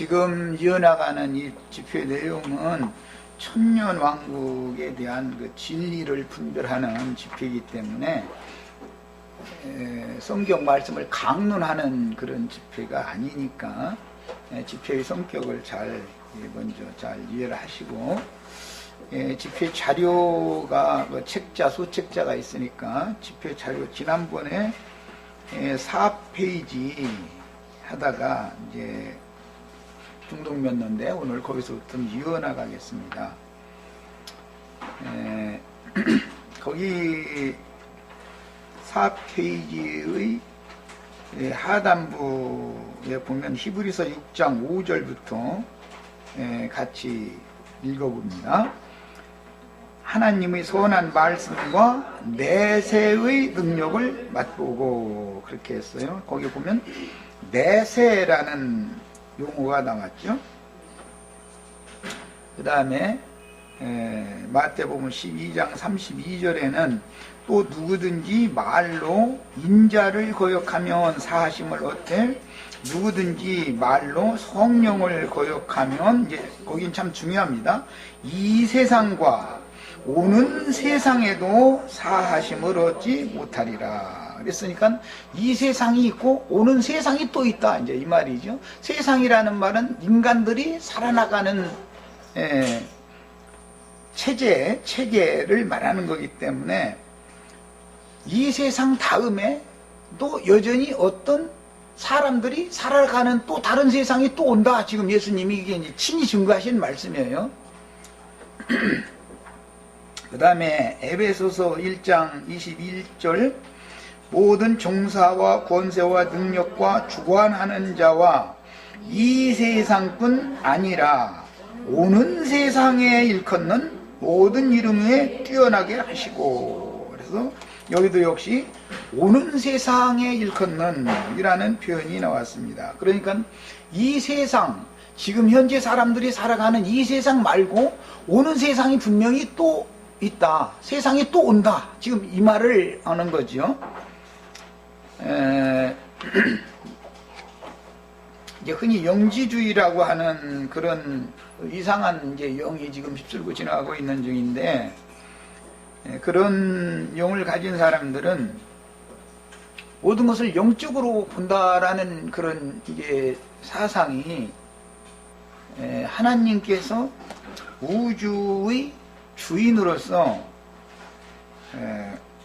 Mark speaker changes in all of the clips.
Speaker 1: 지금 이어나가는 이 집회 내용은 천년왕국에 대한 그 진리를 분별하는 집회이기 때문에 성경 말씀을 강론하는 그런 집회가 아니니까 집회의 성격을 먼저 잘 이해를 하시고, 집회 자료가 책자, 소책자가 있으니까 집회 자료 지난번에 4페이지 하다가 이제 중독면허인데 오늘 거기서부터 이어나가겠습니다. 거기 4페이지의 하단부에 보면 히브리서 6장 5절부터 같이 읽어봅니다. 하나님의 선한 말씀과 내세의 능력을 맛보고, 그렇게 했어요. 거기 보면 내세라는 용어가 나왔죠. 그 다음에 마태복음 12장 32절에는 또 누구든지 말로 인자를 거역하면 사하심을 얻되 누구든지 말로 성령을 거역하면, 이제 거긴 참 중요합니다. 이 세상과 오는 세상에도 사하심을 얻지 못하리라. 그랬으니까 이 세상이 있고 오는 세상이 또 있다, 이제 이 말이죠. 세상이라는 말은 인간들이 살아나가는 체계를 말하는 거기 때문에 이 세상 다음에 또 여전히 어떤 사람들이 살아가는 또 다른 세상이 또 온다. 지금 예수님이 이게 이제 친히 증거하신 말씀이에요. 그 다음에 에베소서 1장 21절, 모든 종사와 권세와 능력과 주관하는 자와 이 세상뿐 아니라 오는 세상에 일컫는 모든 이름 위에 뛰어나게 하시고, 그래서 여기도 역시 오는 세상에 일컫는 이라는 표현이 나왔습니다. 그러니까 이 세상, 지금 현재 사람들이 살아가는 이 세상 말고 오는 세상이 분명히 또 있다, 세상이 또 온다, 지금 이 말을 하는 거죠. 이제 흔히 영지주의라고 하는 그런 이상한 이제 영이 지금 휩쓸고 지나가고 있는 중인데, 그런 영을 가진 사람들은 모든 것을 영적으로 본다라는 그런 이게 사상이, 하나님께서 우주의 주인으로서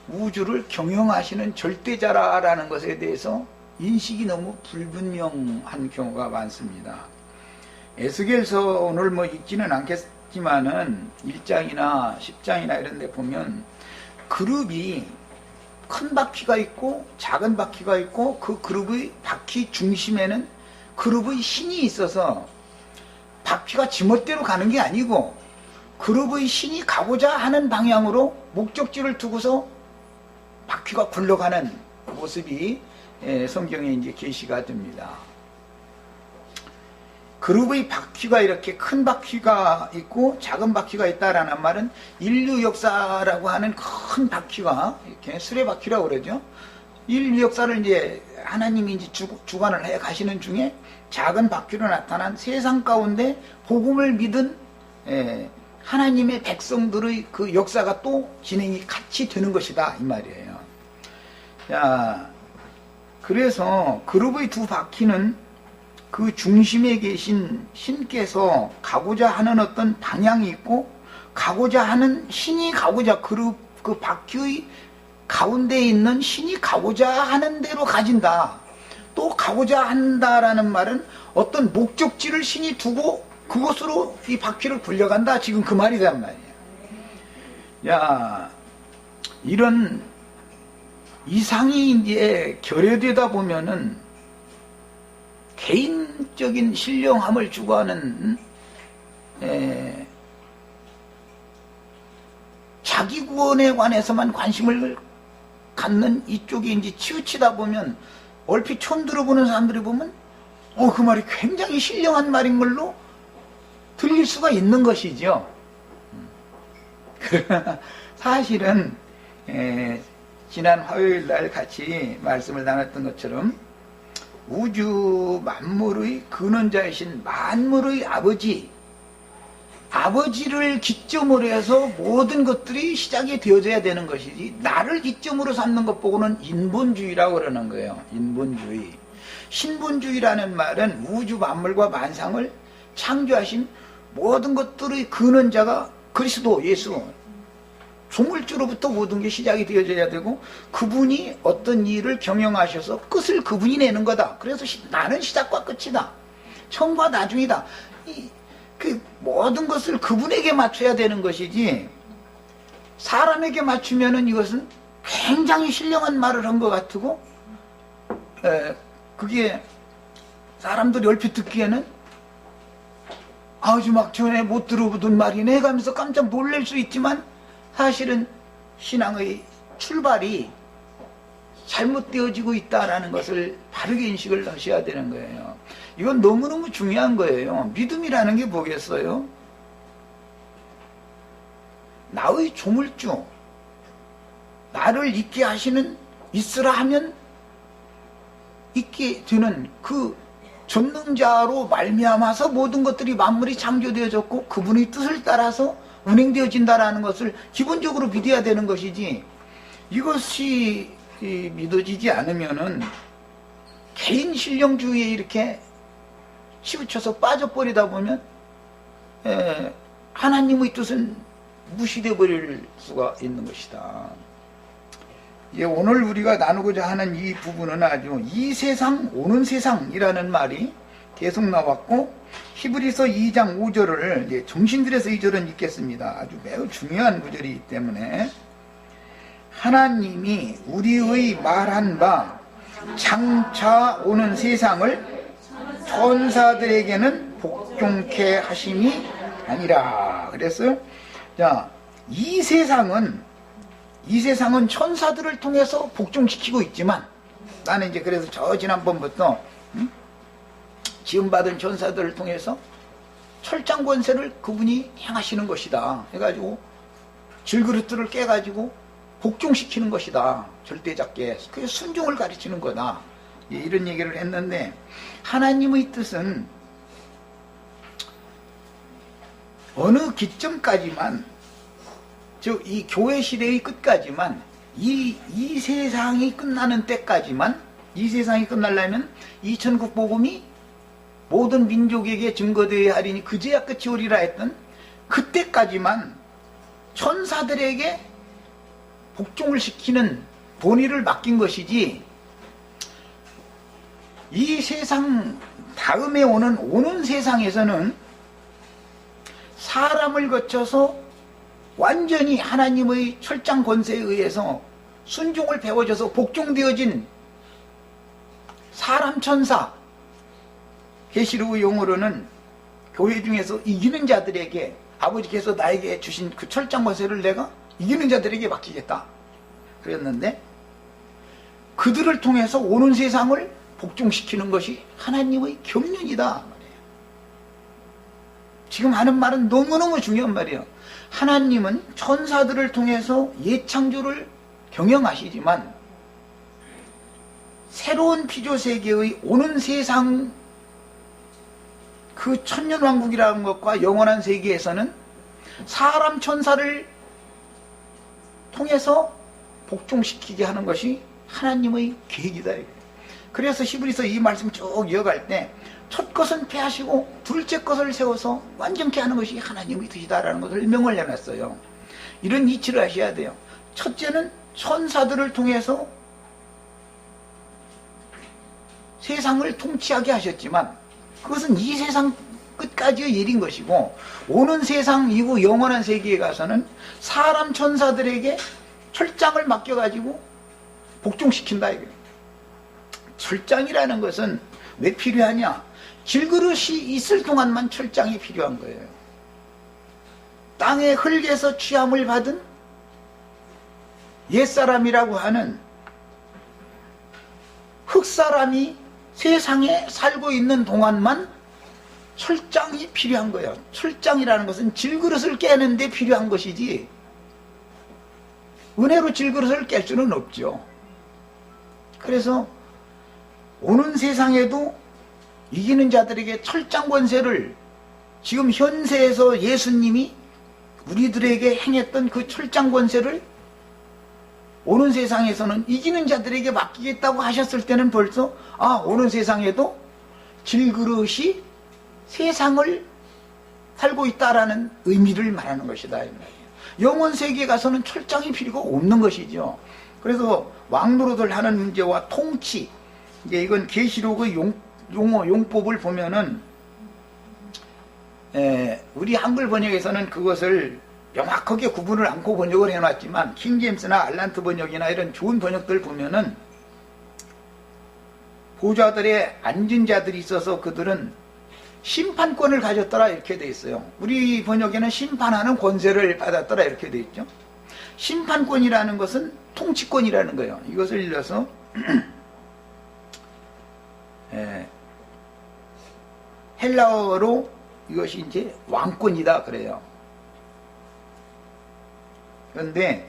Speaker 1: 우주를 경영하시는 절대자라는 것에 대해서 인식이 너무 불분명한 경우가 많습니다. 에스겔서 오늘 읽지는 않겠지만은 1장이나 10장이나 이런 데 보면 그룹이 큰 바퀴가 있고 작은 바퀴가 있고, 그 그룹의 바퀴 중심에는 그룹의 신이 있어서 바퀴가 지멋대로 가는 게 아니고 그룹의 신이 가고자 하는 방향으로 목적지를 두고서 바퀴가 굴러가는 모습이 성경에 이제 계시가 됩니다. 그룹의 바퀴가 이렇게 큰 바퀴가 있고 작은 바퀴가 있다라는 말은 인류 역사라고 하는 큰 바퀴가, 이렇게 수레바퀴라고 그러죠. 인류 역사를 이제 하나님이 이제 주관을 해 가시는 중에 작은 바퀴로 나타난 세상 가운데 복음을 믿은 하나님의 백성들의 그 역사가 또 진행이 같이 되는 것이다, 이 말이에요. 자, 그래서 그룹의 두 바퀴는 그 중심에 계신 신께서 가고자 하는 어떤 방향이 있고, 가고자 하는 신이 가고자, 그룹 그 바퀴의 가운데에 있는 신이 가고자 하는 대로 가진다. 또 가고자 한다라는 말은 어떤 목적지를 신이 두고 그것으로 이 바퀴를 굴려간다, 지금 그 말이란 말이에요. 야, 이런 이상이 이제 결여되다 보면은 개인적인 신령함을 추구하는 자기 구원에 관해서만 관심을 갖는 이쪽이 이제 치우치다 보면, 얼핏 처음 들어보는 사람들이 보면 그 말이 굉장히 신령한 말인 걸로 들릴 수가 있는 것이죠. 그러나 사실은 지난 화요일 날 같이 말씀을 나눴던 것처럼 우주 만물의 근원자이신 만물의 아버지를 기점으로 해서 모든 것들이 시작이 되어져야 되는 것이지, 나를 기점으로 삼는 것 보고는 인본주의라고 그러는 거예요. 인본주의. 신본주의라는 말은 우주 만물과 만상을 창조하신 모든 것들의 근원자가 그리스도 예수, 조물주로부터 모든 게 시작이 되어져야 되고, 그분이 어떤 일을 경영하셔서 끝을 그분이 내는 거다. 그래서 나는 시작과 끝이다, 처음과 나중이다. 그 모든 것을 그분에게 맞춰야 되는 것이지, 사람에게 맞추면은 이것은 굉장히 신령한 말을 한 것 같고, 그게 사람들이 얼핏 듣기에는 아주 막 전에 못 들어보던 말이네 하면서 깜짝 놀랄 수 있지만, 사실은 신앙의 출발이 잘못되어지고 있다는 것을 바르게 인식을 하셔야 되는 거예요. 이건 너무너무 중요한 거예요. 믿음이라는 게 뭐겠어요? 나의 조물주, 나를 있게 하시는, 있으라 하면 있게 되는 그 전능자로 말미암아서 모든 것들이 만물이 창조되어졌고, 그분의 뜻을 따라서 운행되어진다라는 것을 기본적으로 믿어야 되는 것이지, 이것이 믿어지지 않으면은 개인 신령주의에 이렇게 치우쳐서 빠져버리다 보면 하나님의 뜻은 무시되어 버릴 수가 있는 것이다. 오늘 우리가 나누고자 하는 이 부분은 아주 이 세상 오는 세상이라는 말이 계속 나왔고, 히브리서 2장 5절을 정신들에서 이 절은 읽겠습니다. 아주 매우 중요한 구절이기 때문에, 하나님이 우리의 말한 바 장차 오는 세상을 천사들에게는 복종케 하심이 아니라 그랬어요. 자, 이 세상은 천사들을 통해서 복종시키고 있지만, 나는 이제 그래서 저 지난번부터 지음받은 천사들을 통해서 철장 권세를 그분이 행하시는 것이다 해가지고 질그릇들을 깨가지고 복종시키는 것이다, 절대자께. 그게 순종을 가르치는 거다, 이런 얘기를 했는데, 하나님의 뜻은 어느 기점까지만, 즉 이 교회 시대의 끝까지만, 이 세상이 끝나는 때까지만, 이 세상이 끝나려면 이 천국 복음이 모든 민족에게 증거되어야 하리니 그제야 끝이 오리라 했던 그때까지만 천사들에게 복종을 시키는 본의를 맡긴 것이지, 이 세상 다음에 오는 세상에서는 사람을 거쳐서 완전히 하나님의 철장 권세에 의해서 순종을 배워져서 복종되어진 사람 천사, 계시록의 용어로는 교회 중에서 이기는 자들에게, 아버지께서 나에게 주신 그 철장 권세를 내가 이기는 자들에게 맡기겠다 그랬는데, 그들을 통해서 오는 세상을 복종시키는 것이 하나님의 경륜이다. 지금 하는 말은 너무너무 중요한 말이에요. 하나님은 천사들을 통해서 예창조를 경영하시지만, 새로운 피조세계의 오는 세상, 그 천년왕국이라는 것과 영원한 세계에서는 사람 천사를 통해서 복종시키게 하는 것이 하나님의 계획이다. 그래서 히브리서 이 말씀 쭉 이어갈 때, 첫 것은 패하시고 둘째 것을 세워서 완전케 하는 것이 하나님의 뜻이다라는 것을 명을 해놨어요. 이런 이치를 하셔야 돼요. 첫째는 천사들을 통해서 세상을 통치하게 하셨지만, 그것은 이 세상 끝까지의 일인 것이고, 오는 세상 이후 영원한 세계에 가서는 사람 천사들에게 철장을 맡겨가지고 복종시킨다 이거예요. 철장이라는 것은 왜 필요하냐? 질그릇이 있을 동안만 철장이 필요한 거예요. 땅의 흙에서 취함을 받은 옛사람이라고 하는 흙사람이 세상에 살고 있는 동안만 철장이 필요한 거예요. 철장이라는 것은 질그릇을 깨는 데 필요한 것이지, 은혜로 질그릇을 깰 수는 없죠. 그래서 오는 세상에도 이기는 자들에게 철장 권세를 지금 현세에서 예수님이 우리들에게 행했던 그 철장 권세를 오는 세상에서는 이기는 자들에게 맡기겠다고 하셨을 때는 벌써 오는 세상에도 질그릇이 세상을 살고 있다라는 의미를 말하는 것이다 이 말이에요. 영원 세계에 가서는 철장이 필요가 없는 것이죠. 그래서 왕노릇을 하는 문제와 통치, 이제 이건 계시록의 용어 용법을 보면은 우리 한글 번역에서는 그것을 명확하게 구분을 않고 번역을 해놨지만 킹제임스나 알란트 번역이나 이런 좋은 번역들 보면은 보좌들에 앉은 자들이 있어서 그들은 심판권을 가졌더라 이렇게 돼 있어요. 우리 번역에는 심판하는 권세를 받았더라 이렇게 돼 있죠. 심판권이라는 것은 통치권이라는 거예요. 이것을 일러서 헬라어로 이것이 이제 왕권이다 그래요. 그런데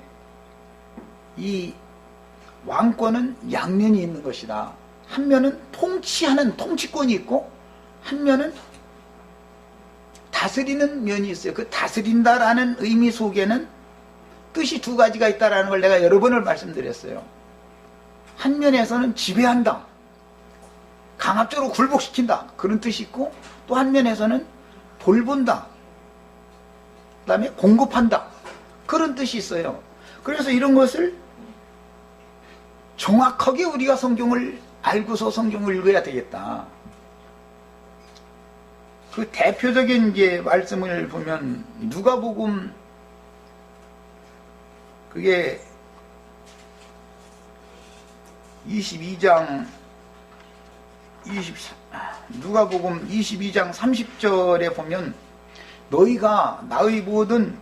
Speaker 1: 이 왕권은 양면이 있는 것이다. 한 면은 통치하는 통치권이 있고 한 면은 다스리는 면이 있어요. 그 다스린다라는 의미 속에는 뜻이 두 가지가 있다라는 걸 내가 여러 번을 말씀드렸어요. 한 면에서는 지배한다, 강압적으로 굴복시킨다 그런 뜻이 있고, 또 한 면에서는 돌본다, 그 다음에 공급한다 그런 뜻이 있어요. 그래서 이런 것을 정확하게 우리가 성경을 알고서 성경을 읽어야 되겠다. 그 대표적인 이제 말씀을 보면 누가복음 그게 누가복음 22장 30절에 보면 너희가 나의 모든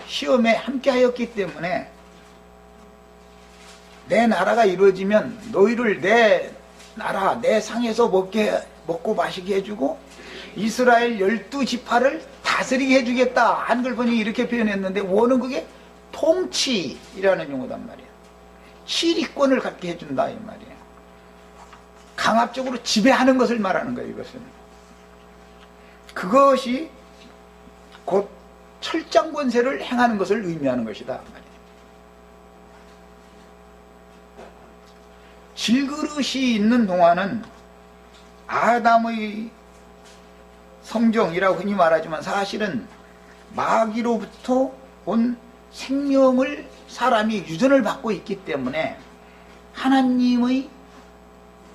Speaker 1: 시험에 함께하였기 때문에 내 나라가 이루어지면 너희를 내 나라 내 상에서 먹고 마시게 해주고 이스라엘 12지파를 다스리게 해주겠다. 한글 번역이 이렇게 표현했는데 원은 그게 통치라는 용어단 말이에요. 치리권을 갖게 해준다 이 말이에요. 강압적으로 지배하는 것을 말하는 거예요. 이것은 그것이 곧 철장 권세를 행하는 것을 의미하는 것이다 말이에요. 질그릇이 있는 동안은 아담의 성정이라고 흔히 말하지만 사실은 마귀로부터 온 생명을 사람이 유전을 받고 있기 때문에 하나님의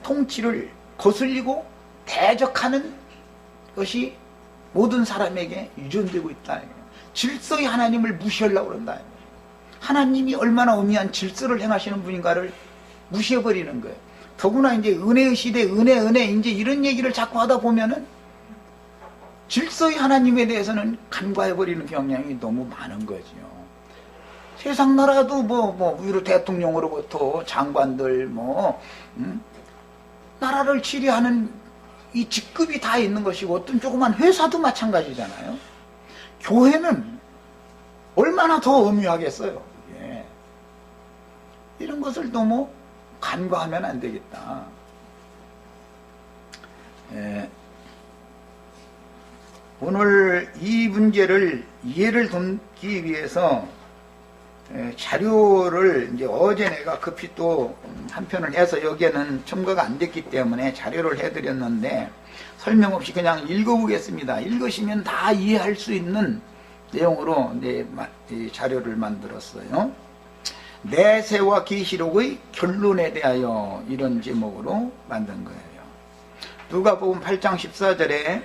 Speaker 1: 통치를 거슬리고 대적하는 것이 모든 사람에게 유전되고 있다. 질서의 하나님을 무시하려고 그런다. 하나님이 얼마나 엄미한 질서를 행하시는 분인가를 무시해버리는 거예요. 더구나 이제 은혜의 시대, 은혜, 이제 이런 얘기를 자꾸 하다 보면은 질서의 하나님에 대해서는 간과해버리는 경향이 너무 많은 거죠. 세상 나라도 위로 대통령으로부터 장관들, 나라를 치리하는 이 직급이 다 있는 것이고 어떤 조그만 회사도 마찬가지잖아요. 교회는 얼마나 더 엄유하겠어요. 예. 이런 것을 너무 간과하면 안 되겠다. 예. 오늘 이 문제를 이해를 돕기 위해서 자료를 이제 어제 내가 급히 또 한 편을 해서 여기에는 첨가가 안 됐기 때문에 자료를 해드렸는데 설명 없이 그냥 읽어보겠습니다. 읽으시면 다 이해할 수 있는 내용으로 이제 자료를 만들었어요. 내세와 계시록의 결론에 대하여 이런 제목으로 만든 거예요. 누가복음 8장 14절에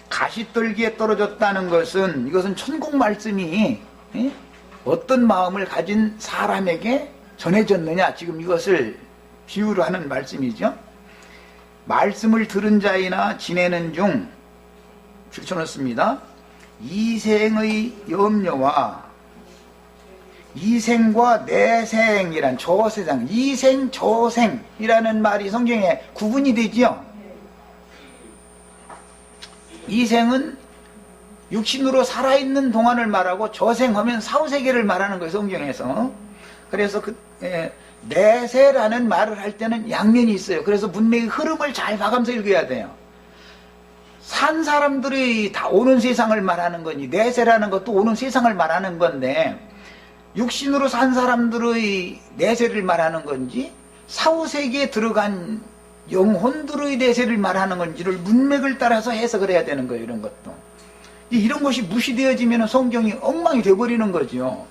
Speaker 1: 가시떨기에 떨어졌다는 것은 이것은 천국 말씀이 어떤 마음을 가진 사람에게 전해졌느냐 지금 이것을 비유로 하는 말씀이죠. 말씀을 들은 자이나 지내는 중 줄쳐놓습니다. 이생의 염려와 이생과 내생이란 저세상 이생 저생이라는 말이 성경에 구분이 되지요. 이생은 육신으로 살아있는 동안을 말하고 저생하면 사후세계를 말하는 거예요. 성경에서. 그래서 내세라는 말을 할 때는 양면이 있어요. 그래서 문맥의 흐름을 잘 봐가면서 읽어야 돼요. 산 사람들이 다 오는 세상을 말하는 거니, 내세라는 것도 오는 세상을 말하는 건데, 육신으로 산 사람들의 내세를 말하는 건지, 사후세계에 들어간 영혼들의 내세를 말하는 건지를 문맥을 따라서 해석을 해야 되는 거예요. 이런 것도. 이런 것이 무시되어지면 성경이 엉망이 되어버리는 거죠.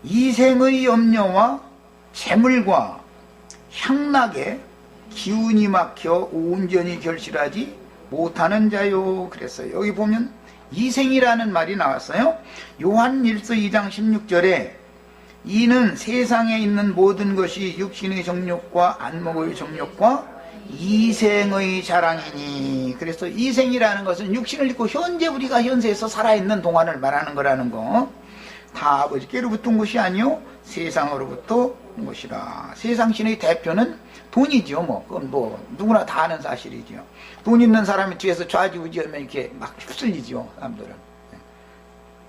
Speaker 1: 이생의 염려와 재물과 향락에 기운이 막혀 온전히 결실하지 못하는 자요. 그랬어요. 여기 보면 이생이라는 말이 나왔어요. 요한 1서 2장 16절에 이는 세상에 있는 모든 것이 육신의 정욕과 안목의 정욕과 이생의 자랑이니. 그래서 이생이라는 것은 육신을 입고 현재 우리가 현세에서 살아있는 동안을 말하는 거라는 거. 다 아버지께로 붙은 것이 아니요 세상으로부터 온 것이라. 세상 신의 대표는 돈이죠. 그건 누구나 다 아는 사실이죠. 돈 있는 사람이 뒤에서 좌지우지하면 이렇게 막 휩쓸리죠. 사람들은.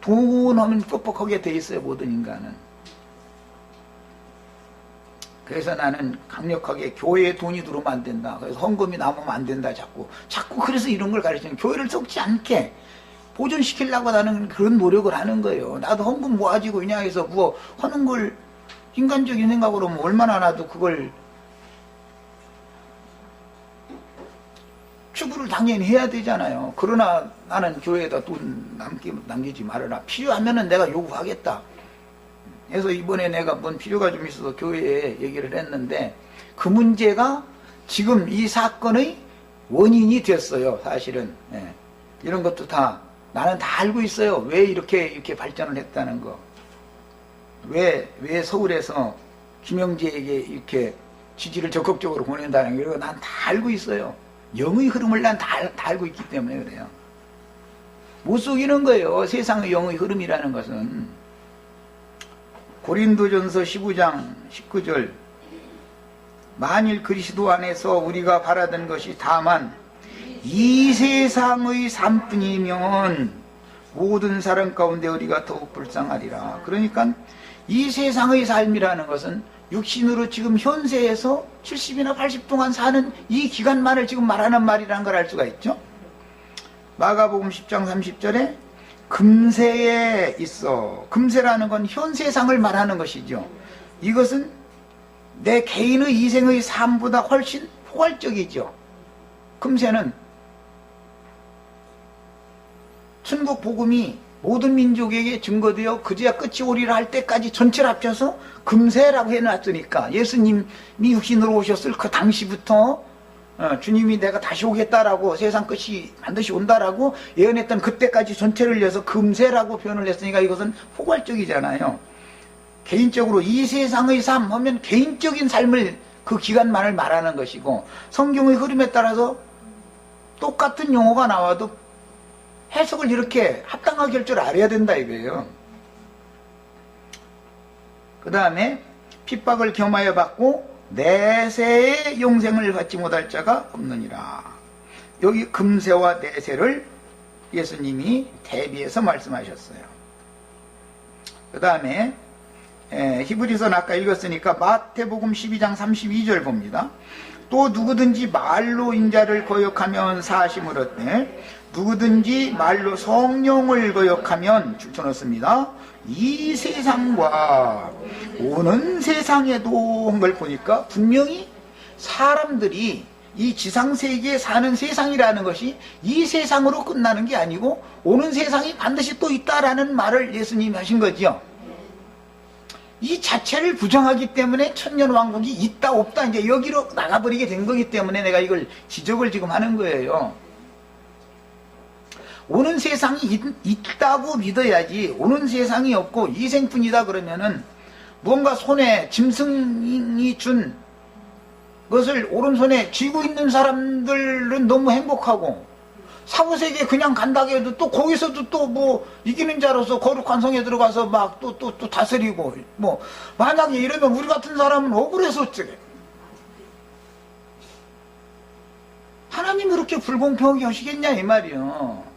Speaker 1: 돈 하면 뻑뻑하게 돼 있어요. 모든 인간은. 그래서 나는 강력하게 교회에 돈이 들어오면 안 된다. 그래서 헌금이 남으면 안 된다. 자꾸 그래서 이런 걸 가르치는, 교회를 썩지 않게 보존시키려고 나는 그런 노력을 하는 거예요. 나도 헌금 모아지고 그냥 해서 하는 걸 인간적인 생각으로 얼마나 나도 그걸 추구를 당연히 해야 되잖아요. 그러나 나는 교회에다 돈 남기지 말아라. 필요하면은 내가 요구하겠다. 그래서 이번에 내가 뭔 필요가 좀 있어서 교회에 얘기를 했는데, 그 문제가 지금 이 사건의 원인이 됐어요. 사실은. 이런 것도 다 나는 다 알고 있어요. 왜 이렇게 발전을 했다는 거. 왜 서울에서 김영재에게 이렇게 지지를 적극적으로 보낸다는 거. 이런 거 난 다 알고 있어요. 영의 흐름을 난 다 알고 있기 때문에 그래요. 못 속이는 거예요. 세상의 영의 흐름이라는 것은. 고린도전서 15장 19절 만일 그리스도 안에서 우리가 바라던 것이 다만 이 세상의 삶뿐이면 모든 사람 가운데 우리가 더욱 불쌍하리라. 그러니까 이 세상의 삶이라는 것은 육신으로 지금 현세에서 70이나 80 동안 사는 이 기간만을 지금 말하는 말이라는 걸 알 수가 있죠. 마가복음 10장 30절에 금세에 있어. 금세라는 건 현세상을 말하는 것이죠. 이것은 내 개인의 이생의 삶보다 훨씬 포괄적이죠. 금세는 천국 복음이 모든 민족에게 증거되어 그제야 끝이 오리라 할 때까지 전체를 합쳐서 금세라고 해놨으니까, 예수님이 육신으로 오셨을 그 당시부터 주님이 내가 다시 오겠다라고, 세상 끝이 반드시 온다라고 예언했던 그때까지 전체를 이어서 금세라고 표현을 했으니까 이것은 포괄적이잖아요. 개인적으로 이 세상의 삶 하면 개인적인 삶을 그 기간만을 말하는 것이고, 성경의 흐름에 따라서 똑같은 용어가 나와도 해석을 이렇게 합당하게 할 줄 알아야 된다 이거예요. 그 다음에 핍박을 겸하여 받고 내세의 영생을 받지 못할 자가 없느니라. 여기 금세와 내세를 예수님이 대비해서 말씀하셨어요. 그 다음에 히브리서는 아까 읽었으니까 마태복음 12장 32절 봅니다. 또 누구든지 말로 인자를 거역하면 사심을 얻되 누구든지 말로 성령을 거역하면 줄쳐놓습니다. 이 세상과 오는 세상에도 한 걸 보니까 분명히 사람들이 이 지상세계에 사는 세상이라는 것이 이 세상으로 끝나는 게 아니고 오는 세상이 반드시 또 있다라는 말을 예수님이 하신 거죠. 이 자체를 부정하기 때문에 천년왕국이 있다 없다 이제 여기로 나가버리게 된 거기 때문에 내가 이걸 지적을 지금 하는 거예요. 오는 세상이 있다고 믿어야지, 오는 세상이 없고 이 생뿐이다 그러면은 뭔가 손에 짐승이 준 것을 오른손에 쥐고 있는 사람들은 너무 행복하고, 사후세계에 그냥 간다고 해도 또 거기서도 또 이기는 자로서 거룩한 성에 들어가서 막 또 다스리고, 만약에 이러면 우리 같은 사람은 억울해서 어쩌게. 하나님이 그렇게 불공평하게 하시겠냐 이 말이요.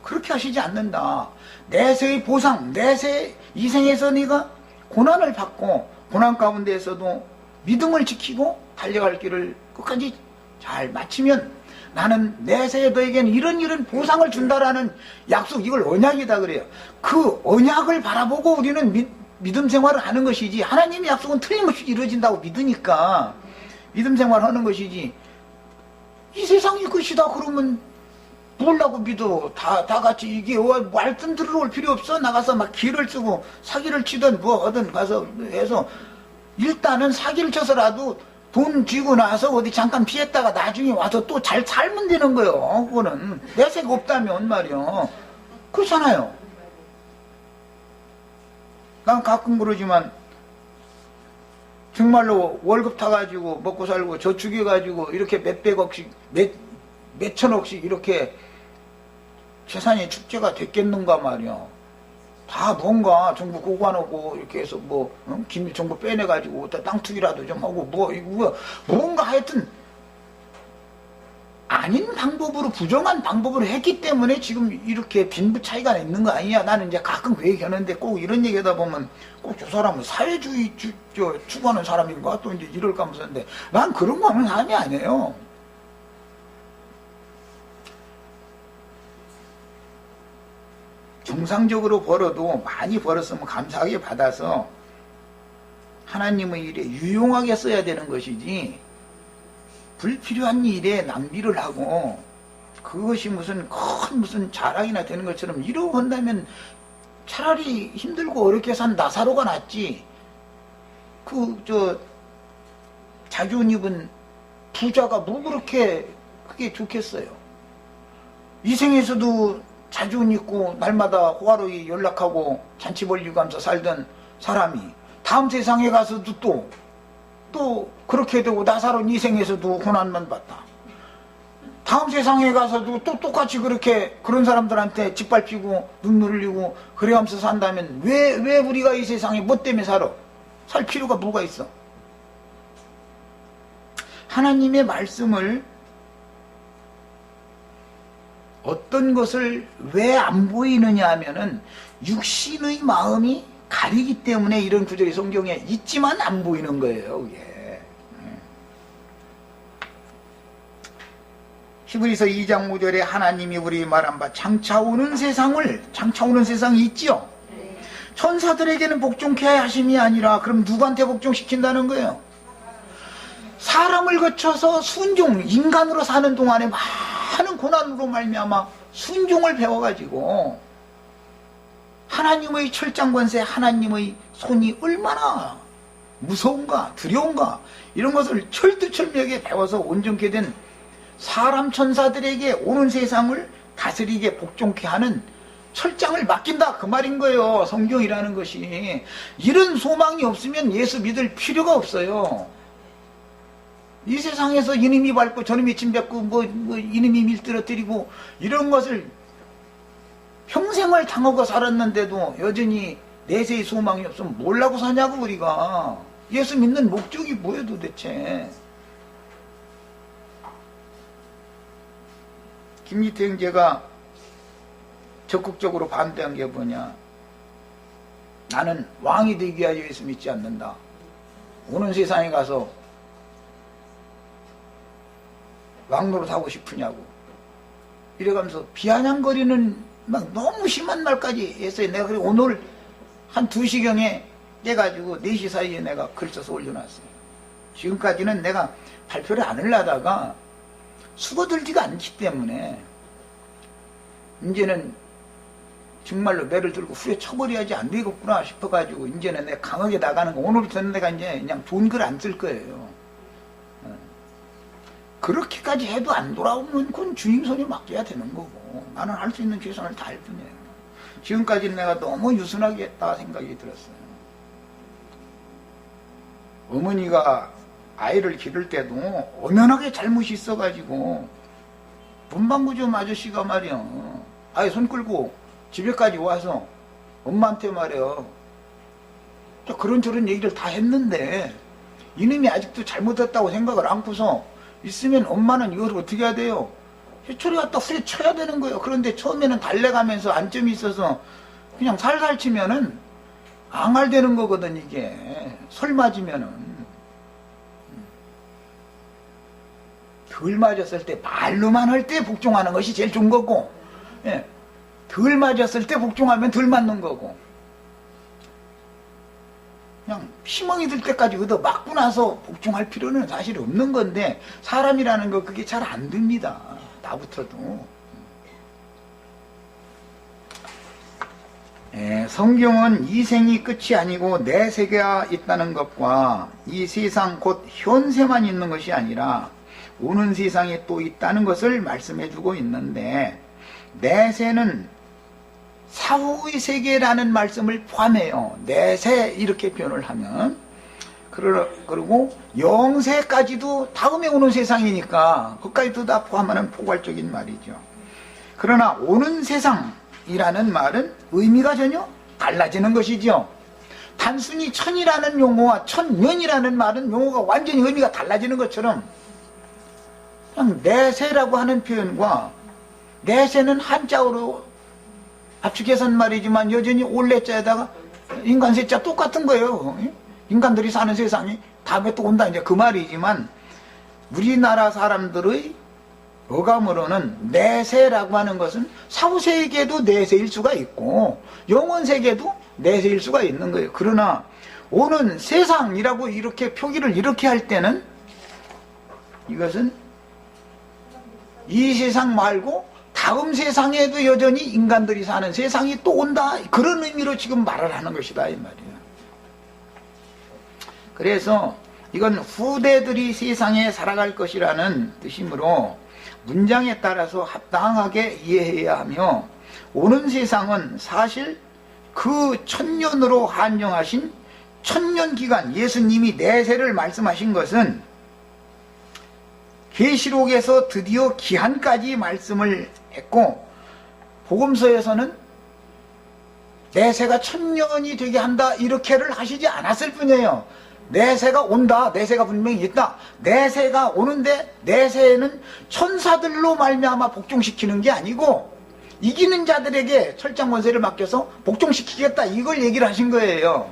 Speaker 1: 그렇게 하시지 않는다. 내세의 보상, 내세 이생에서 네가 고난을 받고 고난 가운데에서도 믿음을 지키고 달려갈 길을 끝까지 잘 마치면 나는 내세에 너에게는 이런 보상을 준다라는 약속, 이걸 언약이다 그래요. 그 언약을 바라보고 우리는 믿음 생활을 하는 것이지, 하나님의 약속은 틀림없이 이루어진다고 믿으니까 믿음 생활을 하는 것이지, 이 세상이 끝이다 그러면 뭘라고 믿어. 다 같이 이게 말씀 들으러 올 필요 없어. 나가서 막 기를 쓰고 사기를 치든 뭐 하든 가서 해서 일단은 사기를 쳐서라도 돈 쥐고 나서 어디 잠깐 피했다가 나중에 와서 또 잘 살면 되는 거예요. 그거는 내색 없다면 말이요. 그렇잖아요. 난 가끔 그러지만 정말로 월급 타가지고 먹고 살고 저축해가지고 이렇게 몇백억씩 몇천억씩 이렇게 재산이 축제가 됐겠는가 말이요. 다 뭔가 정부 고관하고 이렇게 해서 뭐 기밀 정보 빼내가지고 땅 투기라도 좀 하고 뭐 이거 뭔가 하여튼 아닌 방법으로, 부정한 방법으로 했기 때문에 지금 이렇게 빈부 차이가 있는 거 아니냐. 나는 이제 가끔 그 얘기 하는데 꼭 이런 얘기 하다 보면 꼭 저 사람은 사회주의 추구하는 사람인가 또 이제 이럴까 하면서인데 난 그런 거 하는 사람이 아니에요. 정상적으로 벌어도 많이 벌었으면 감사하게 받아서 하나님의 일에 유용하게 써야 되는 것이지, 불필요한 일에 낭비를 하고 그것이 무슨 무슨 자랑이나 되는 것처럼 이러고 한다면 차라리 힘들고 어렵게 산 나사로가 낫지. 자주 입은 부자가 뭐 그렇게 그게 좋겠어요. 이 생에서도 자주 입고 날마다 호화로이 연락하고 잔치 벌리고 하면서 살던 사람이 다음 세상에 가서도 또 그렇게 되고 나사로운 이 생에서도 고난만 받다. 다음 세상에 가서도 또 똑같이 그런 사람들한테 짓밟히고 눈물 흘리고 그래가면서 산다면 왜 우리가 이 세상에 뭐 때문에 살아? 살 필요가 뭐가 있어? 하나님의 말씀을 어떤 것을 왜 안 보이느냐 하면은 육신의 마음이 가리기 때문에 이런 구절이 성경에 있지만 안 보이는 거예요. 그게. 히브리서 2장 5절에 하나님이 우리 말한 바 장차 오는 세상이 있지요. 천사들에게는 복종케 하심이 아니라 그럼 누구한테 복종시킨다는 거예요? 사람을 거쳐서 인간으로 사는 동안에 많은 고난으로 말미암아 순종을 배워가지고 하나님의 철장권세, 하나님의 손이 얼마나 무서운가 두려운가 이런 것을 철두철미하게 배워서 온전케 된 사람 천사들에게 오는 세상을 다스리게 복종케 하는 철장을 맡긴다 그 말인 거예요. 성경이라는 것이. 이런 소망이 없으면 예수 믿을 필요가 없어요. 이 세상에서 이놈이 밟고 저놈이 침뱉고 뭐 이놈이 밀들어뜨리고 이런 것을 평생을 당하고 살았는데도 여전히 내세의 소망이 없으면 뭘라고 사냐고. 우리가 예수 믿는 목적이 뭐예요 도대체. 김기태 형제가 적극적으로 반대한 게 뭐냐. 나는 왕이 되기 위하여 예수 믿지 않는다. 오는 세상에 가서 왕노릇하고 싶으냐고 이래가면서 비아냥거리는 막 너무 심한 말까지 했어요. 내가 그래 오늘 한 2시경에 깨가지고 4시 사이에 내가 글 써서 올려놨어요. 지금까지는 내가 발표를 안 하려다가 수고들지가 않기 때문에 이제는 정말로 매를 들고 후려쳐버려야지 안 되겠구나 싶어가지고 이제는 내가 강하게 나가는 거. 오늘부터는 내가 이제 그냥 좋은 글 안 쓸 거예요. 그렇게까지 해도 안 돌아오면 그건 주님 손에 맡겨야 되는 거고 나는 할 수 있는 최선을 다할 뿐이에요. 지금까지는 내가 너무 유순하게 했다 생각이 들었어요. 어머니가 아이를 기를 때도 엄연하게 잘못이 있어가지고 문방구점 아저씨가 말이야 아이 손 끌고 집에까지 와서 엄마한테 말이야 그런저런 얘기를 다 했는데 이놈이 아직도 잘못했다고 생각을 안고서 있으면 엄마는 이걸 어떻게 해야 돼요? 해초리 갖다 후려쳐야 되는 거예요. 그런데 처음에는 달래가면서 안점이 있어서 그냥 살살 치면은 앙알되는 거거든 이게. 설 맞으면은 덜 맞았을 때 말로만 할 때 복종하는 것이 제일 좋은 거고, 예, 덜 맞았을 때 복종하면 덜 맞는 거고, 그냥 피멍이 들 때까지 얻어 맞고 나서 복종할 필요는 사실 없는 건데, 사람이라는 거 그게 잘 안 됩니다. 나부터도. 성경은 이 생이 끝이 아니고 내세가 있다는 것과 이 세상 곧 현세만 있는 것이 아니라 오는 세상에 또 있다는 것을 말씀해 주고 있는데, 내세는 사후의 세계라는 말씀을 포함해요. 내세 이렇게 표현을 하면. 그리고 영세까지도 다음에 오는 세상이니까 그것까지도 다 포함하는 포괄적인 말이죠. 그러나 오는 세상이라는 말은 의미가 전혀 달라지는 것이죠. 단순히 천이라는 용어와 천년이라는 말은 용어가 완전히 의미가 달라지는 것처럼, 그냥 내세라고 하는 표현과, 내세는 한자어로 압축해서 한 말이지만 여전히 올레자에다가 인간세자 똑같은 거예요. 인간들이 사는 세상이 다음에 또 온다, 이제 그 말이지만, 우리나라 사람들의 어감으로는 내세라고 하는 것은 사후세계도 내세일 수가 있고 영원세계도 내세일 수가 있는 거예요. 그러나 오는 세상이라고 이렇게 표기를 이렇게 할 때는 이것은 이 세상 말고 다음 세상에도 여전히 인간들이 사는 세상이 또 온다, 그런 의미로 지금 말을 하는 것이다 이 말이에요. 그래서 이건 후대들이 세상에 살아갈 것이라는 뜻이므로 문장에 따라서 합당하게 이해해야 하며, 오는 세상은 사실 그 천년으로 한정하신 천년기간, 예수님이 내세를 말씀하신 것은 계시록에서 드디어 기한까지 말씀을 했고, 복음서에서는 내세가 천년이 되게 한다 이렇게를 하시지 않았을 뿐이에요. 내세가 온다, 내세가 분명히 있다. 내세가 오는데 내세는 천사들로 말미암아 복종시키는 게 아니고 이기는 자들에게 철장 권세를 맡겨서 복종시키겠다, 이걸 얘기를 하신 거예요.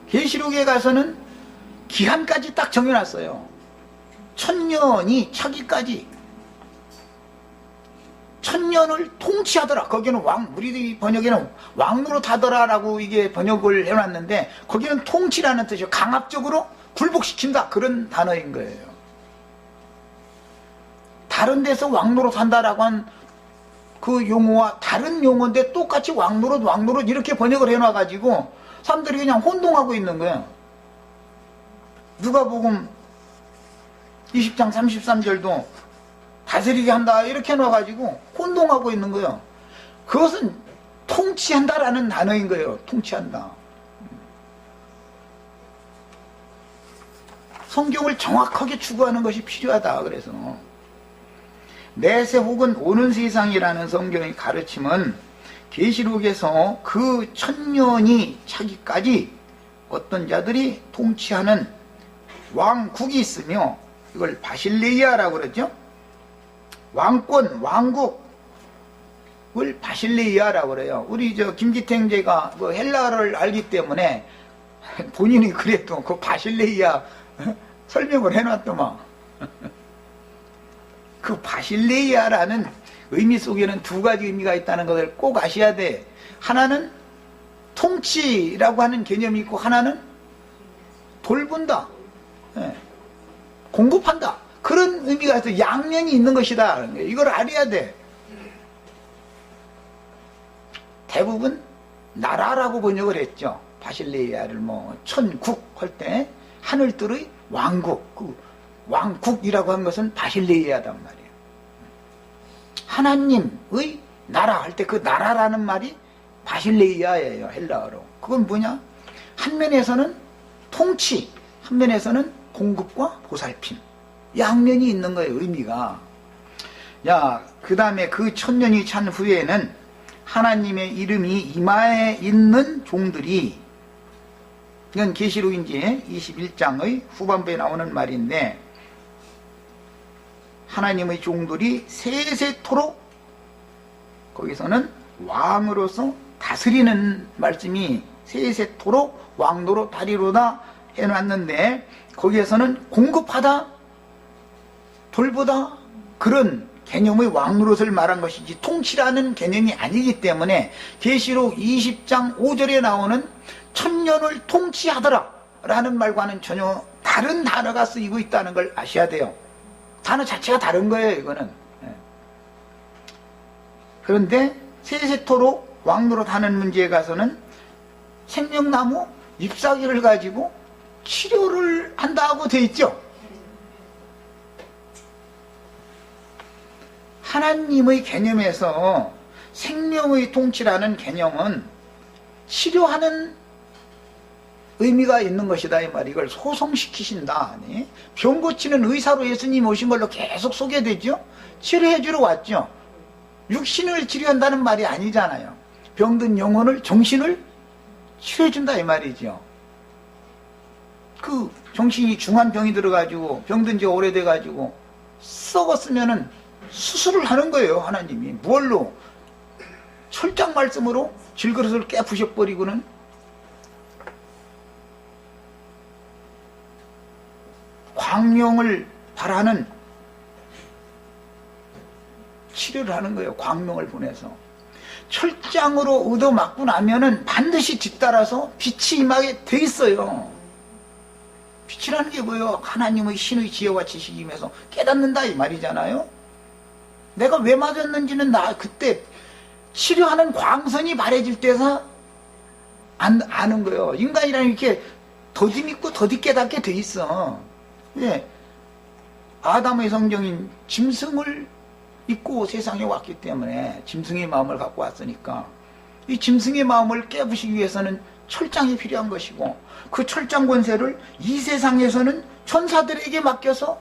Speaker 1: 계시록에 가서는 기한까지 딱 정해놨어요. 천년이 차기까지 천년을 통치하더라. 거기는 우리 번역에는 왕노릇하더라라고 이게 번역을 해놨는데, 거기는 통치라는 뜻이요, 강압적으로 굴복시킨다, 그런 단어인 거예요. 다른 데서 왕노릇한다라고 한 그 용어와 다른 용어인데 똑같이 왕노릇 이렇게 번역을 해놔가지고 사람들이 그냥 혼동하고 있는 거예요. 누가복음 20장 33절도 다스리게 한다 이렇게 해놔가지고 혼동하고 있는 거예요. 그것은 통치한다라는 단어인 거예요. 통치한다. 성경을 정확하게 추구하는 것이 필요하다. 그래서 내세 혹은 오는 세상이라는 성경의 가르침은 계시록에서 그 천년이 차기까지 어떤 자들이 통치하는 왕국이 있으며, 이걸 바실레이아라고 그러죠. 왕권, 왕국을 바실레이아라고 그래요. 우리 김기태 그 헬라어를 알기 때문에 본인이 그래도 그 바실레이아 설명을 해놨더만. 그 바실레이아라는 의미 속에는 두 가지 의미가 있다는 것을 꼭 아셔야 돼. 하나는 통치라고 하는 개념이 있고, 하나는 돌본다, 공급한다, 그런 의미가 있어. 양면이 있는 것이다. 이걸 알아야 돼. 대부분 나라라고 번역을 했죠. 바실레이아를 천국 할 때 하늘들의 왕국, 그 왕국이라고 하는 것은 바실레이아단 말이에요. 하나님의 나라 할 때 그 나라라는 말이 바실레이아예요, 헬라어로. 그건 뭐냐? 한 면에서는 통치, 한 면에서는 공급과 보살핌, 양면이 있는 거예요, 의미가. 그 다음에 그 천년이 찬 후에는 하나님의 이름이 이마에 있는 종들이, 이건 계시록 이제 21장의 후반부에 나오는 말인데, 하나님의 종들이 세세토록, 거기서는 왕으로서 다스리는 말씀이 세세토록 왕노로 다리로다 해놨는데, 거기에서는 공급하다, 돌보다, 그런 개념의 왕노릇을 말한 것이지 통치라는 개념이 아니기 때문에 계시록 20장 5절에 나오는 천년을 통치하더라 라는 말과는 전혀 다른 단어가 쓰이고 있다는 걸 아셔야 돼요. 단어 자체가 다른 거예요, 이거는. 그런데 세세토록 왕노릇 하는 문제에 가서는 생명나무 잎사귀를 가지고 치료를 한다고 돼 있죠. 하나님의 개념에서 생명의 통치라는 개념은 치료하는 의미가 있는 것이다, 이 말. 이걸 소성시키신다. 병 고치는 의사로 예수님 오신 걸로 계속 소개되죠. 치료해주러 왔죠. 육신을 치료한다는 말이 아니잖아요. 병든 영혼을, 정신을 치료해준다, 이 말이죠. 그 정신이 중한 병이 들어가지고 병든 지 오래돼가지고 썩었으면은 수술을 하는 거예요, 하나님이. 뭘로? 철장 말씀으로 질그릇을 깨부셔버리고는 광명을 바라는 치료를 하는 거예요. 광명을 보내서. 철장으로 얻어맞고 나면은 반드시 뒤따라서 빛이 임하게 돼 있어요. 빛이라는 게 뭐예요? 하나님의 신의 지혜와 지식임에서 깨닫는다, 이 말이잖아요. 내가 왜 맞았는지는 나 그때 치료하는 광선이 바래질 때서 아는 거예요. 인간이라는 이렇게 더디 믿고 더디 깨닫게 돼 있어. 왜? 아담의 성정인 짐승을 입고 세상에 왔기 때문에, 짐승의 마음을 갖고 왔으니까 이 짐승의 마음을 깨부시기 위해서는 철장이 필요한 것이고, 그 철장 권세를 이 세상에서는 천사들에게 맡겨서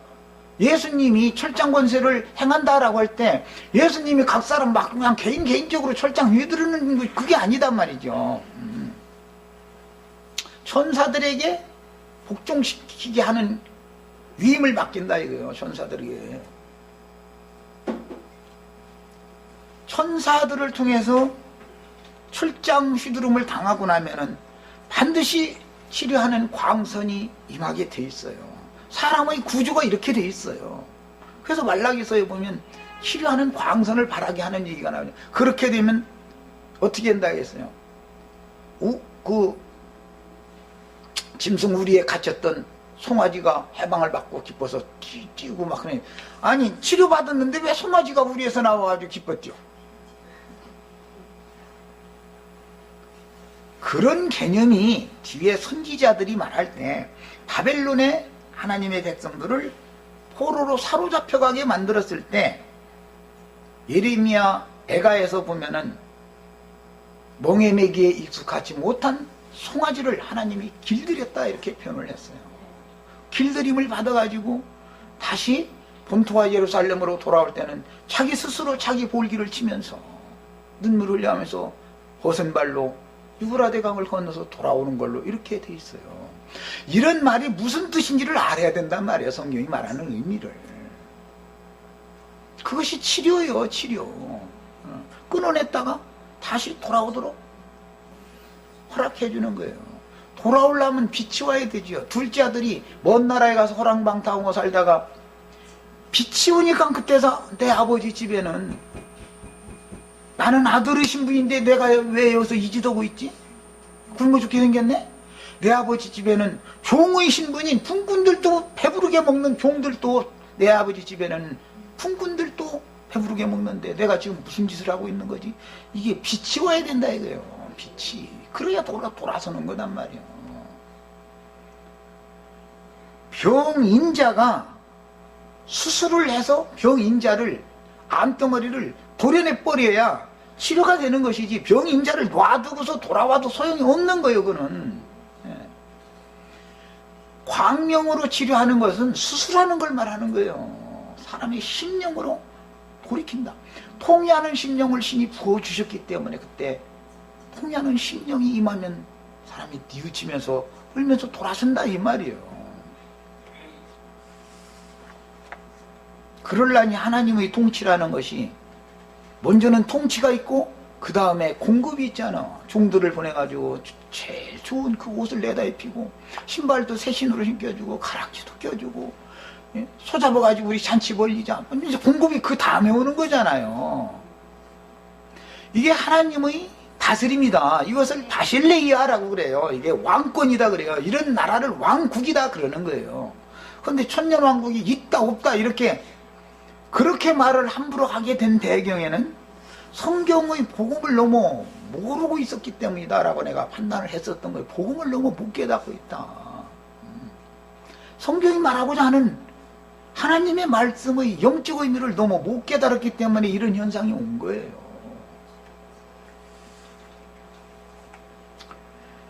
Speaker 1: 예수님이 철장 권세를 행한다라고 할 때 예수님이 각 사람 막 그냥 개인적으로 철장 휘두르는 그게 아니단 말이죠. 천사들에게 복종시키게 하는 위임을 맡긴다 이거예요. 천사들에게. 천사들을 통해서 철장 휘두름을 당하고 나면은 반드시 치료하는 광선이 임하게 돼 있어요. 사람의 구조가 이렇게 돼 있어요. 그래서 말라기서에 보면 치료하는 광선을 바라게 하는 얘기가 나와요. 그렇게 되면 어떻게 한다 했어요? 그 짐승 우리에 갇혔던 송아지가 해방을 받고 기뻐서 뛰고 막 그래. 아니, 치료받았는데 왜 송아지가 우리에서 나와가지고 기뻤죠? 그런 개념이 뒤에 선지자들이 말할 때 바벨론의 하나님의 백성들을 포로로 사로잡혀가게 만들었을 때, 예레미야 애가에서 보면은 멍에매기에 익숙하지 못한 송아지를 하나님이 길들였다 이렇게 표현을 했어요. 길들임을 받아가지고 다시 본토와 예루살렘으로 돌아올 때는 자기 스스로 자기 볼기를 치면서 눈물을 흘려하면서 벗은 발로 유브라데 강을 건너서 돌아오는 걸로 이렇게 돼 있어요. 이런 말이 무슨 뜻인지를 알아야 된단 말이에요. 성경이 말하는 의미를. 그것이 치료예요. 치료. 끊어냈다가 다시 돌아오도록 허락해 주는 거예요. 돌아오려면 빛이 와야 되죠. 둘째 아들이 먼 나라에 가서 호랑방탕하고 살다가 빛이 오니까 그때서 내 아버지 집에는, 나는 아들의 신분인데 내가 왜 여기서 이지도고 있지? 굶어 죽게 생겼네? 내 아버지 집에는 종의 신분인 품꾼들도 배부르게 먹는 종들도, 내 아버지 집에는 품꾼들도 배부르게 먹는데 내가 지금 무슨 짓을 하고 있는 거지? 이게 빛이 와야 된다 이거예요. 빛이. 그래야 돌아서는 거단 말이에요. 병인자가 수술을 해서 병인자를, 암덩어리를 도려내버려야 치료가 되는 것이지, 병인자를 놔두고서 돌아와도 소용이 없는 거예요. 그거는. 광명으로 치료하는 것은 수술하는 걸 말하는 거예요. 사람의 심령으로 돌이킨다. 통해하는 심령을 신이 부어주셨기 때문에 그때 통해하는 심령이 임하면 사람이 뉘우치면서 울면서 돌아선다 이 말이에요. 그럴라니 하나님의 통치라는 것이 먼저는 통치가 있고 그 다음에 공급이 있잖아. 종들을 보내가지고 제일 좋은 그 옷을 내다 입히고 신발도 새 신으로 신겨주고 가락지도 껴주고, 예? 소 잡아가지고 우리 잔치 벌리자. 이제 공급이 그 다음에 오는 거잖아요. 이게 하나님의 다스림이다. 이것을 바실레이아라고 그래요. 이게 왕권이다 그래요. 이런 나라를 왕국이다 그러는 거예요. 그런데 천년왕국이 있다 없다 이렇게 그렇게 말을 함부로 하게 된 배경에는 성경의 복음을 너무 모르고 있었기 때문이다 라고 내가 판단을 했었던 거예요. 복음을 너무 못 깨닫고 있다. 성경이 말하고자 하는 하나님의 말씀의 영적 의미를 너무 못 깨달았기 때문에 이런 현상이 온 거예요.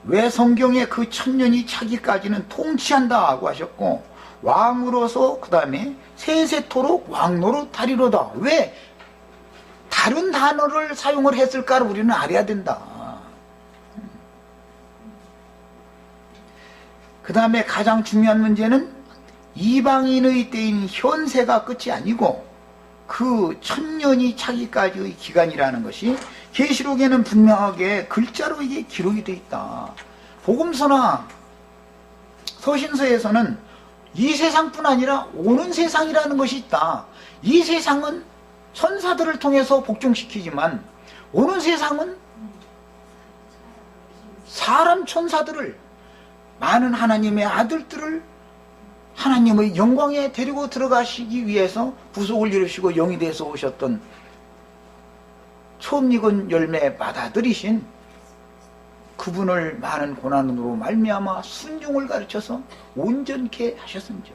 Speaker 1: 왜 성경에 그 천년이 차기까지는 통치한다고 하셨고, 왕으로서 그 다음에 세세토록 왕노릇하리로다. 왜 다른 단어를 사용을 했을까를 우리는 알아야 된다. 그 다음에 가장 중요한 문제는 이방인의 때인 현세가 끝이 아니고 그 천년이 차기까지의 기간이라는 것이 계시록에는 분명하게 글자로 이게 기록이 되어 있다. 복음서나 서신서에서는 이 세상뿐 아니라 오는 세상이라는 것이 있다. 이 세상은 천사들을 통해서 복종시키지만 오는 세상은 사람 천사들을, 많은 하나님의 아들들을 하나님의 영광에 데리고 들어가시기 위해서 부속을 이루시고 영이 돼서 오셨던 처음 익은 열매 맏아들이신 그분을 많은 고난으로 말미암아 순종을 가르쳐서 온전케 하셨음죠.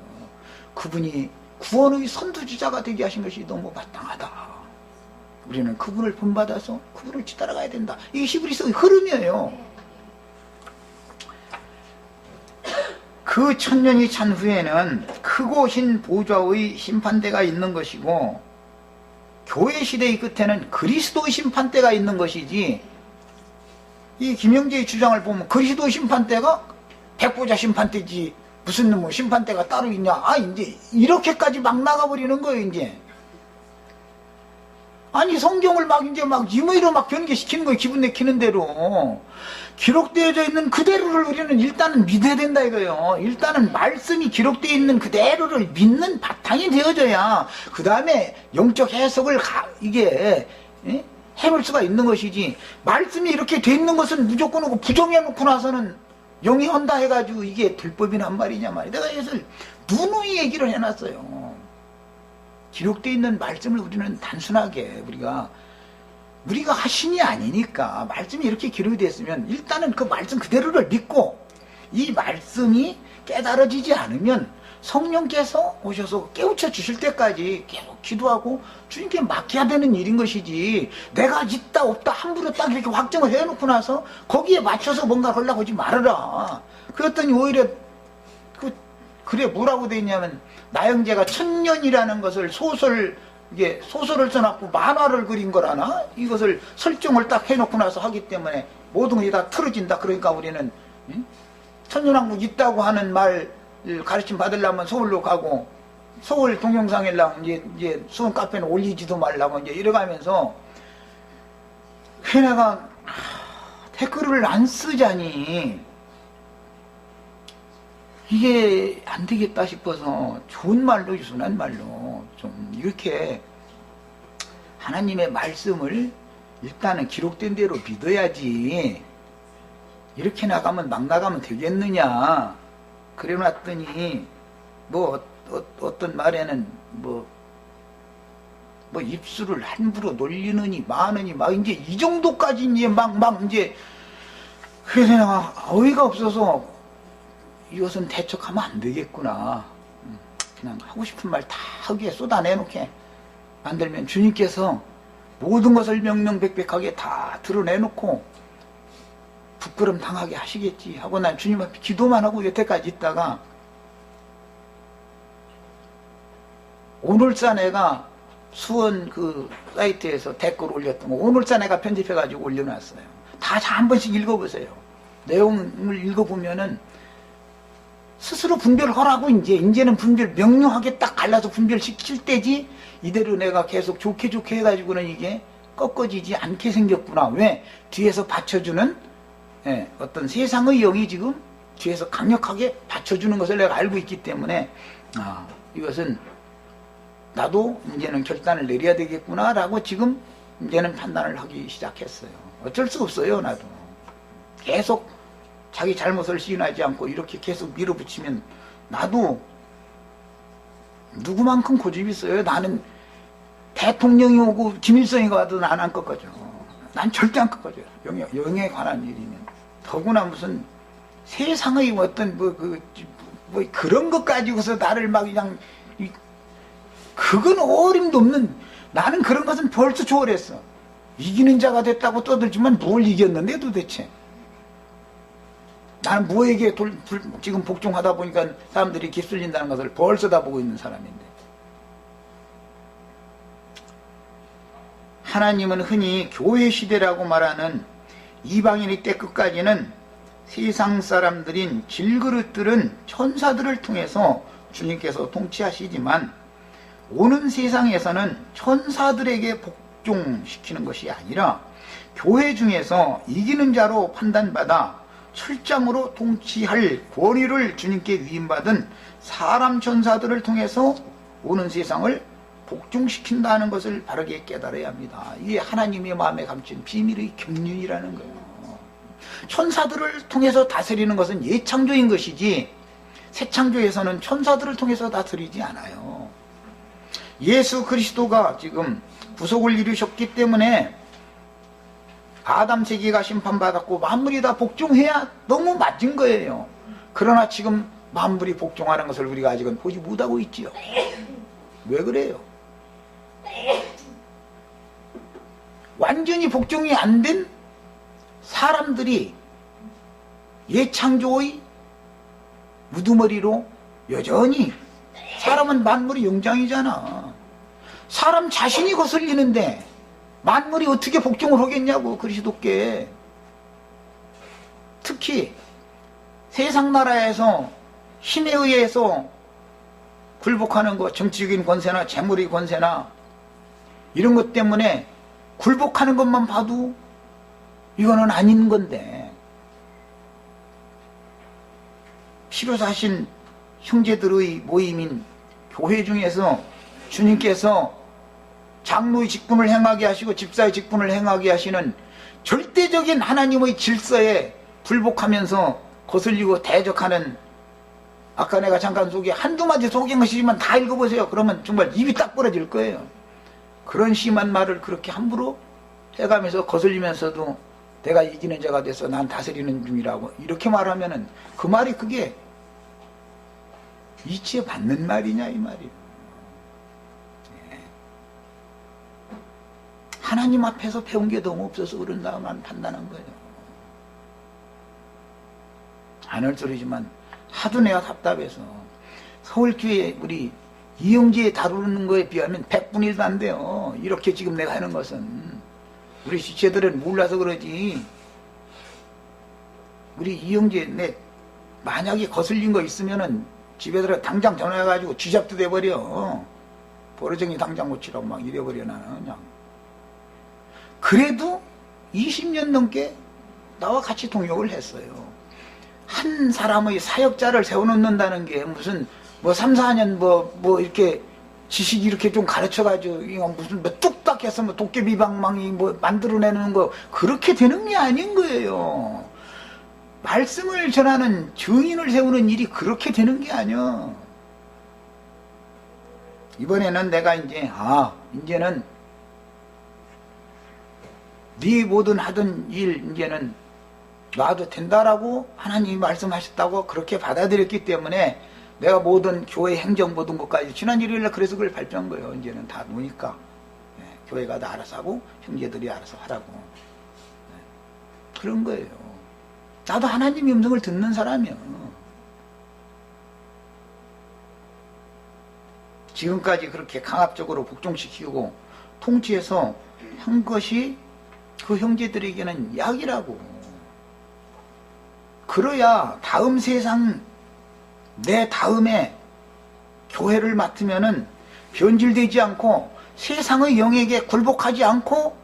Speaker 1: 그분이 구원의 선두주자가 되게 하신 것이 너무 마땅하다. 우리는 그분을 본받아서 그분을 따라가야 된다. 이게 히브리서의 흐름이에요. 그 천년이 찬 후에는 크고 흰 보좌의 심판대가 있는 것이고, 교회 시대의 끝에는 그리스도의 심판대가 있는 것이지, 이 김영재의 주장을 보면 그리스도의 심판대가 백보자 심판대지 무슨 뭐 심판대가 따로 있냐. 이제 이렇게까지 막 나가버리는 거예요. 이제 아니 성경을 막 이제 막 임의로 막 변개시키는 거예요. 기분 내키는 대로. 기록되어져 있는 그대로를 우리는 일단은 믿어야 된다 이거예요. 일단은 말씀이 기록되어 있는 그대로를 믿는 바탕이 되어져야 그 다음에 영적 해석을 이게 해볼 수가 있는 것이지, 말씀이 이렇게 돼 있는 것은 무조건 하고 부정해놓고 나서는 영이 한다 해가지고 이게 불법이란 말이냐 말이야. 내가 이것을 누누이 얘기를 해놨어요. 기록되어 있는 말씀을 우리는 단순하게 우리가 하신이 아니니까 말씀이 이렇게 기록이 됐으면 일단은 그 말씀 그대로를 믿고, 이 말씀이 깨달아지지 않으면 성령께서 오셔서 깨우쳐 주실 때까지 계속 기도하고 주님께 맡겨야 되는 일인 것이지, 내가 있다 없다 함부로 딱 이렇게 확정을 해놓고 나서 거기에 맞춰서 뭔가 하려고 하지 말아라. 그랬더니 오히려 그래 뭐라고 돼 있냐면, 나영재가 천년이라는 것을 이게 소설을 써놨고 만화를 그린 거라나, 이것을 설정을 딱 해놓고 나서 하기 때문에 모든 것이 다 틀어진다. 그러니까 우리는 천년왕국 있다고 하는 말 가르침 받으려면 서울로 가고, 서울 동영상이랑 이제 수원 카페는 올리지도 말라고 이제 이래가면서, 걔네가 댓글을 안 쓰자니 이게 안 되겠다 싶어서 좋은 말로, 유순한 말로 좀 이렇게 하나님의 말씀을 일단은 기록된 대로 믿어야지, 이렇게 나가면 막 나가면 되겠느냐. 그래 놨더니 어떤 말에는 뭐 입술을 함부로 놀리느니 마느니 막 이제 이 정도까지 이제 막 이제, 그래서 내가 어이가 없어서 이것은 대척하면 안 되겠구나. 그냥 하고 싶은 말 다 하기에 쏟아내놓게 만들면 주님께서 모든 것을 명명백백하게 다 드러내놓고 부끄럼 당하게 하시겠지 하고 난 주님 앞에 기도만 하고 여태까지 있다가, 오늘자 내가 수원 그 사이트에서 댓글 올렸던 거 오늘자 내가 편집해가지고 올려놨어요. 다 한 번씩 읽어보세요. 내용을 읽어보면은 스스로 분별하라고, 이제는 분별 명료하게 딱 갈라서 분별시킬 때지, 이대로 내가 계속 좋게 해가지고는 이게 꺾어지지 않게 생겼구나. 왜? 뒤에서 받쳐주는 어떤 세상의 영이 지금 뒤에서 강력하게 받쳐주는 것을 내가 알고 있기 때문에 이것은 나도 이제는 결단을 내려야 되겠구나 라고 지금 이제는 판단을 하기 시작했어요. 어쩔 수 없어요. 나도 계속 자기 잘못을 시인하지 않고 이렇게 계속 밀어붙이면 나도 누구만큼 고집이 있어요. 나는 대통령이 오고 김일성이 가도 난 안 꺾어져. 난 절대 안 꺾어져요. 영에 관한 일이면. 더구나 무슨 세상의 어떤 그런 것 가지고서 나를 막 그냥 그건 어림도 없는, 나는 그런 것은 벌써 초월했어. 이기는 자가 됐다고 떠들지만 뭘 이겼는데 도대체. 나는 뭐에게 지금 복종하다 보니까 사람들이 휩쓸린다는 것을 벌써 다 보고 있는 사람인데. 하나님은 흔히 교회 시대라고 말하는 이방인의 때 끝까지는 세상 사람들인 질그릇들은 천사들을 통해서 주님께서 통치하시지만 오는 세상에서는 천사들에게 복종시키는 것이 아니라 교회 중에서 이기는 자로 판단받아 철장으로 통치할 권위를 주님께 위임받은 사람 천사들을 통해서 오는 세상을 복종시킨다는 것을 바르게 깨달아야 합니다. 이게 하나님의 마음에 감춘 비밀의 경륜이라는 거예요. 천사들을 통해서 다스리는 것은 예창조인 것이지 새창조에서는 천사들을 통해서 다스리지 않아요. 예수 그리스도가 지금 구속을 이루셨기 때문에 아담 세계가 심판받았고 만물이 다 복종해야 너무 맞은 거예요. 그러나 지금 만물이 복종하는 것을 우리가 아직은 보지 못하고 있지요. 왜 그래요? 완전히 복종이 안 된 사람들이 예창조의 우두머리로 여전히, 사람은 만물의 영장이잖아. 사람 자신이 거슬리는데 만물이 어떻게 복종을 하겠냐고, 그리스도께. 특히 세상 나라에서 힘에 의해서 굴복하는 것, 정치적인 권세나 재물의 권세나 이런 것 때문에 굴복하는 것만 봐도 이거는 아닌 건데, 필요사신 형제들의 모임인 교회 중에서 주님께서 장로의 직분을 행하게 하시고 집사의 직분을 행하게 하시는 절대적인 하나님의 질서에 불복하면서 거슬리고 대적하는, 아까 내가 잠깐 한두 마디 소개한 것이지만 다 읽어보세요. 그러면 정말 입이 딱 부러질 거예요. 그런 심한 말을 그렇게 함부로 해가면서 거슬리면서도 내가 이기는 자가 돼서 난 다스리는 중이라고 이렇게 말하면은 그 말이 그게 이치에 받는 말이냐 이 말이에요. 하나님 앞에서 배운 게 너무 없어서 그런다만 판단한 거예요. 안 할 소리지만 하도 내가 답답해서 서울교회 우리 이영재 다루는 거에 비하면 100분의 1도 안 돼요. 이렇게 지금 내가 하는 것은. 우리 지체들은 몰라서 그러지. 우리 이영재 내 만약에 거슬린 거 있으면은 집에 들어 당장 전화해가지고 쥐잡도 돼버려. 버르정이 당장 고치라고 막 이래버려 나는 그냥. 그래도 20년 넘게 나와 같이 동역을 했어요. 한 사람의 사역자를 세워놓는다는 게 무슨 3, 4년 이렇게 지식 이렇게 좀 가르쳐가지고 이거 무슨 뚝딱 해서 도깨비방망이 만들어내는 거 그렇게 되는 게 아닌 거예요. 말씀을 전하는 증인을 세우는 일이 그렇게 되는 게 아니야. 이번에는 내가 이제는 네 모든 하던 일 이제는 놔도 된다라고 하나님이 말씀하셨다고 그렇게 받아들였기 때문에 내가 모든 교회 행정 모든 것까지 지난 일요일날 그래서 그걸 발표한 거예요. 이제는 다 노니까 교회가 다 알아서 하고 형제들이 알아서 하라고. 그런 거예요. 나도 하나님의 음성을 듣는 사람이야. 지금까지 그렇게 강압적으로 복종시키고 통치해서 한 것이 그 형제들에게는 약이라고. 그래야 다음 세상 내 다음에 교회를 맡으면은 변질되지 않고 세상의 영에게 굴복하지 않고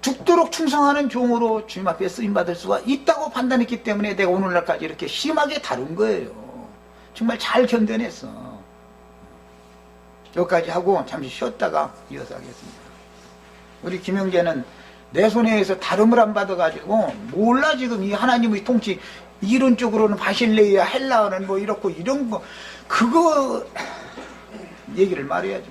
Speaker 1: 죽도록 충성하는 종으로 주님 앞에 쓰임받을 수가 있다고 판단했기 때문에 내가 오늘날까지 이렇게 심하게 다룬 거예요. 정말 잘 견뎌냈어. 여기까지 하고 잠시 쉬었다가 이어서 하겠습니다. 우리 김영재는 내 손에 의해서 다름을 안 받아가지고 몰라 지금 이 하나님의 통치 이론적으로는 바실레이아 헬라어는 뭐 이렇고 이런 거 그거 얘기를 말해야지.